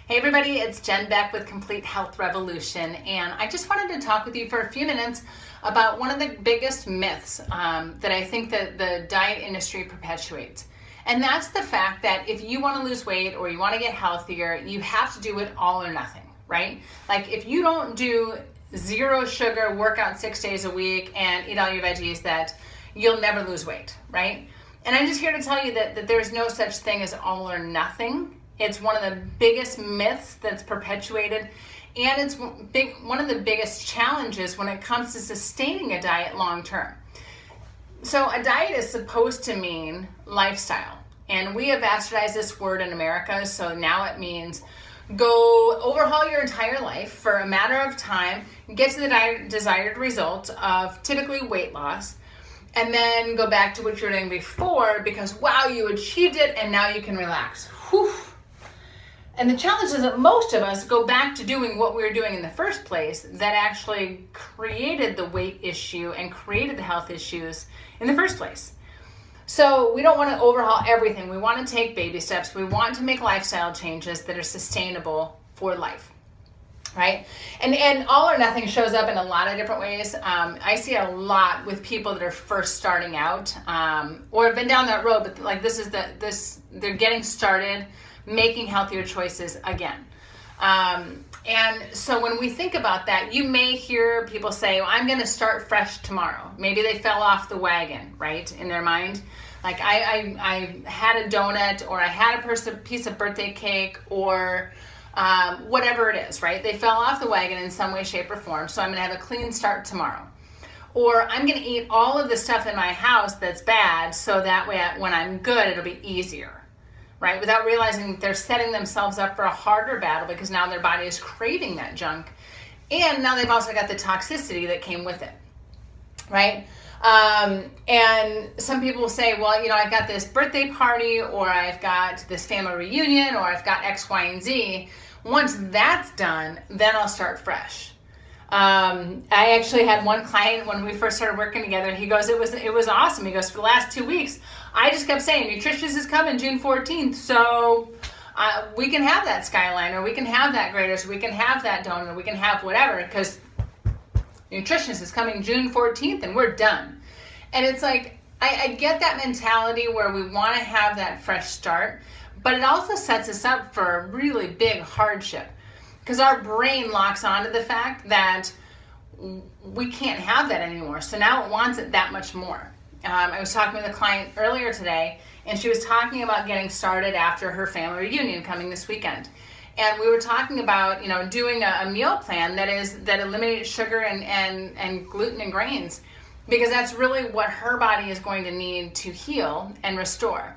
Hey everybody, it's Jen Beck with Complete Health Revolution, and I just wanted to talk with you for a few minutes about one of the biggest myths that I think that the diet industry perpetuates. And that's the fact that if you want to lose weight or you want to get healthier, you have to do it all or nothing, right? Like if you don't do zero sugar, work out 6 days a week, and eat all your veggies, that you'll never lose weight, right? And I'm just here to tell you that there's no such thing as all or nothing. It's one of the biggest myths that's perpetuated, and it's one of the biggest challenges when it comes to sustaining a diet long term. So a diet is supposed to mean lifestyle, and we have bastardized this word in America, so now it means go overhaul your entire life for a matter of time, get to the desired result of typically weight loss, and then go back to what you were doing before because, wow, you achieved it and now you can relax. Whew. And the challenge is that most of us go back to doing what we were doing in the first place that actually created the weight issue and created the health issues in the first place. So we don't want to overhaul everything. We want to take baby steps. We want to make lifestyle changes that are sustainable for life, right? And all or nothing shows up in a lot of different ways. I see a lot with people that are first starting out or have been down that road, but like they're getting started making healthier choices again. And so when we think about that, you may hear people say, well, I'm going to start fresh tomorrow. Maybe they fell off the wagon, right, in their mind. Like I had a donut, or I had a piece of birthday cake, or whatever it is, right? They fell off the wagon in some way, shape, or form. So I'm going to have a clean start tomorrow. Or I'm going to eat all of the stuff in my house that's bad, so that way when I'm good, it'll be easier. Right? Without realizing they're setting themselves up for a harder battle because now their body is craving that junk. And now they've also got the toxicity that came with it. Right? And some people will say, well, I've got this birthday party, or I've got this family reunion, or I've got X, Y, and Z. Once that's done, then I'll start fresh. I actually had one client when we first started working together. He goes, it was awesome. He goes, for the last 2 weeks, I just kept saying, Nutritious is coming June 14th. So we can have that Skyline, or we can have that Graders, we can have that donut, we can have whatever, because Nutritious is coming June 14th and we're done. And it's like, I get that mentality where we want to have that fresh start, but it also sets us up for a really big hardship. Because our brain locks onto the fact that we can't have that anymore. So now it wants it that much more. I was talking with a client earlier today, and she was talking about getting started after her family reunion coming this weekend. And we were talking about, doing a meal plan that eliminates sugar and gluten and grains, because that's really what her body is going to need to heal and restore.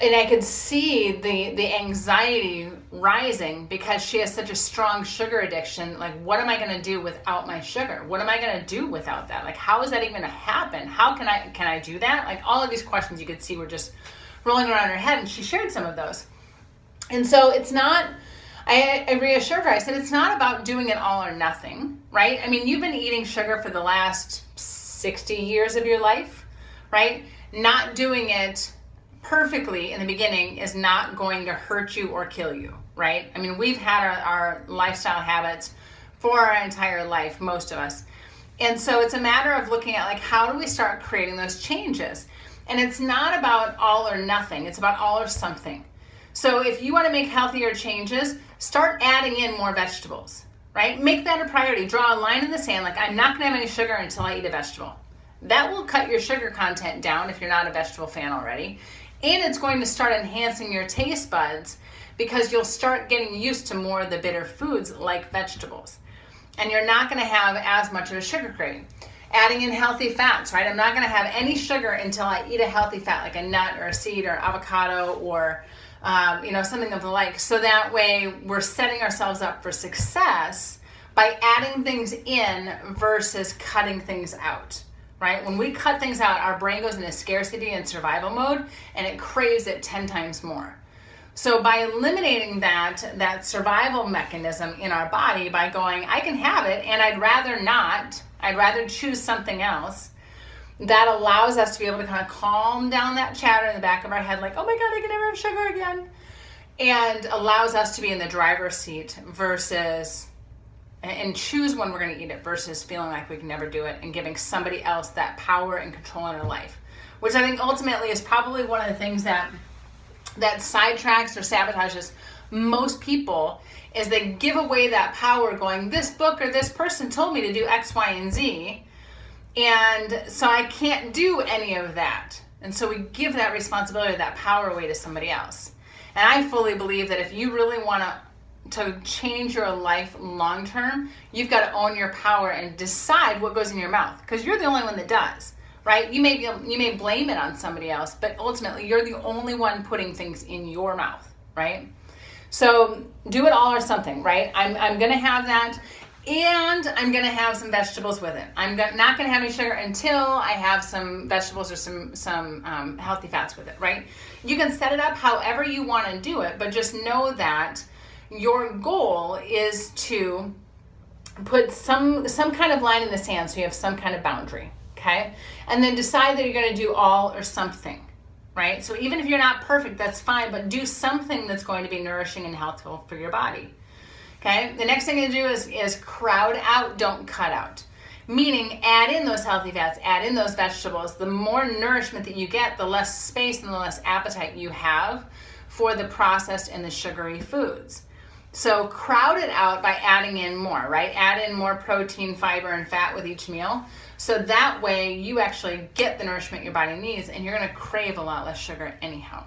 And I could see the anxiety rising because she has such a strong sugar addiction. Like, what am I going to do without my sugar? What am I going to do without that? Like, how is that even going to happen? How can I do that? Like, all of these questions you could see were just rolling around her head, and she shared some of those. And so it's not, I reassured her, I said, it's not about doing it all or nothing, right? I mean, you've been eating sugar for the last 60 years of your life, right? Not doing it perfectly in the beginning is not going to hurt you or kill you, right? I mean, we've had our lifestyle habits for our entire life, most of us. And so it's a matter of looking at, like, how do we start creating those changes? And it's not about all or nothing. It's about all or something. So if you want to make healthier changes, start adding in more vegetables, right? Make that a priority. Draw a line in the sand, like, I'm not going to have any sugar until I eat a vegetable. That will cut your sugar content down if you're not a vegetable fan already. And it's going to start enhancing your taste buds because you'll start getting used to more of the bitter foods like vegetables. And you're not going to have as much of a sugar craving. Adding in healthy fats, right? I'm not going to have any sugar until I eat a healthy fat like a nut or a seed or avocado or something of the like. So that way we're setting ourselves up for success by adding things in versus cutting things out. Right? When we cut things out, our brain goes into scarcity and survival mode, and it craves it 10 times more. So by eliminating that survival mechanism in our body, by going, I can have it, and I'd rather choose something else, that allows us to be able to kind of calm down that chatter in the back of our head, like, oh my God, I can never have sugar again. and allows us to be in the driver's seat versus, and choose when we're going to eat it versus feeling like we can never do it and giving somebody else that power and control in our life, which I think ultimately is probably one of the things that sidetracks or sabotages most people, is they give away that power going, this book or this person told me to do X, Y, and Z, and so I can't do any of that. And so we give that responsibility, that power away to somebody else. And I fully believe that if you really want to change your life long term, you've got to own your power and decide what goes in your mouth, because you're the only one that does, right? You may blame it on somebody else, but ultimately you're the only one putting things in your mouth, right? So do it all or something, right? I'm going to have that, and I'm going to have some vegetables with it. I'm not going to have any sugar until I have some vegetables or some healthy fats with it, right? You can set it up however you want to do it, but just know that your goal is to put some kind of line in the sand so you have some kind of boundary, okay? And then decide that you're going to do all or something, right? So even if you're not perfect, that's fine, but do something that's going to be nourishing and healthful for your body, okay? The next thing to do is crowd out, don't cut out. Meaning add in those healthy fats, add in those vegetables. The more nourishment that you get, the less space and the less appetite you have for the processed and the sugary foods. So crowd it out by adding in more, right? Add in more protein, fiber, and fat with each meal. So that way you actually get the nourishment your body needs, and you're going to crave a lot less sugar anyhow,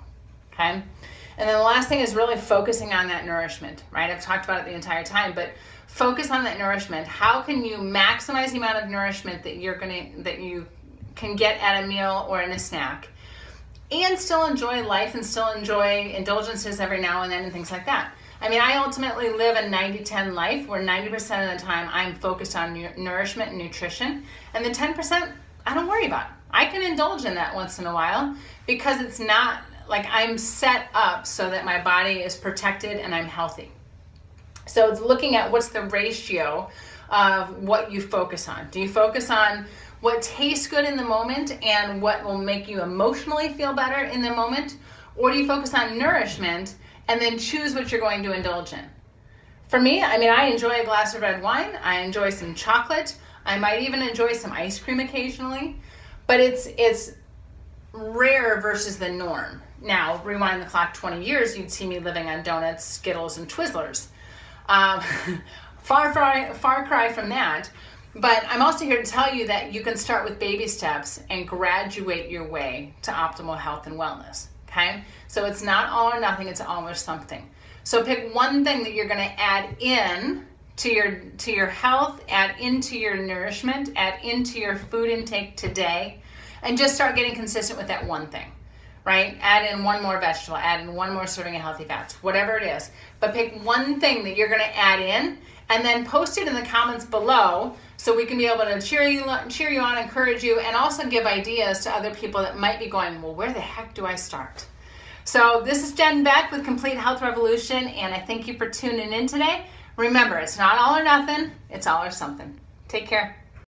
okay? And then the last thing is really focusing on that nourishment, right? I've talked about it the entire time, but focus on that nourishment. How can you maximize the amount of nourishment that you can get at a meal or in a snack, and still enjoy life and still enjoy indulgences every now and then and things like that? I mean, I ultimately live a 90-10 life where 90% of the time I'm focused on nourishment and nutrition, and the 10% I don't worry about. I can indulge in that once in a while because it's not like I'm set up so that my body is protected and I'm healthy. So it's looking at what's the ratio of what you focus on. Do you focus on what tastes good in the moment and what will make you emotionally feel better in the moment? Or do you focus on nourishment and then choose what you're going to indulge in? For me, I mean, I enjoy a glass of red wine. I enjoy some chocolate. I might even enjoy some ice cream occasionally, but it's rare versus the norm. Now, rewind the clock 20 years, you'd see me living on donuts, Skittles, and Twizzlers. Far cry from that. But I'm also here to tell you that you can start with baby steps and graduate your way to optimal health and wellness, okay? So it's not all or nothing, it's all or something. So pick one thing that you're going to add in to your health, add into your nourishment, add into your food intake today, and just start getting consistent with that one thing, right? Add in one more vegetable, add in one more serving of healthy fats, whatever it is. But pick one thing that you're going to add in, and then post it in the comments below so we can be able to cheer you on, encourage you, and also give ideas to other people that might be going, well, where the heck do I start? So this is Jen Beck with Complete Health Revolution, and I thank you for tuning in today. Remember, it's not all or nothing, it's all or something. Take care.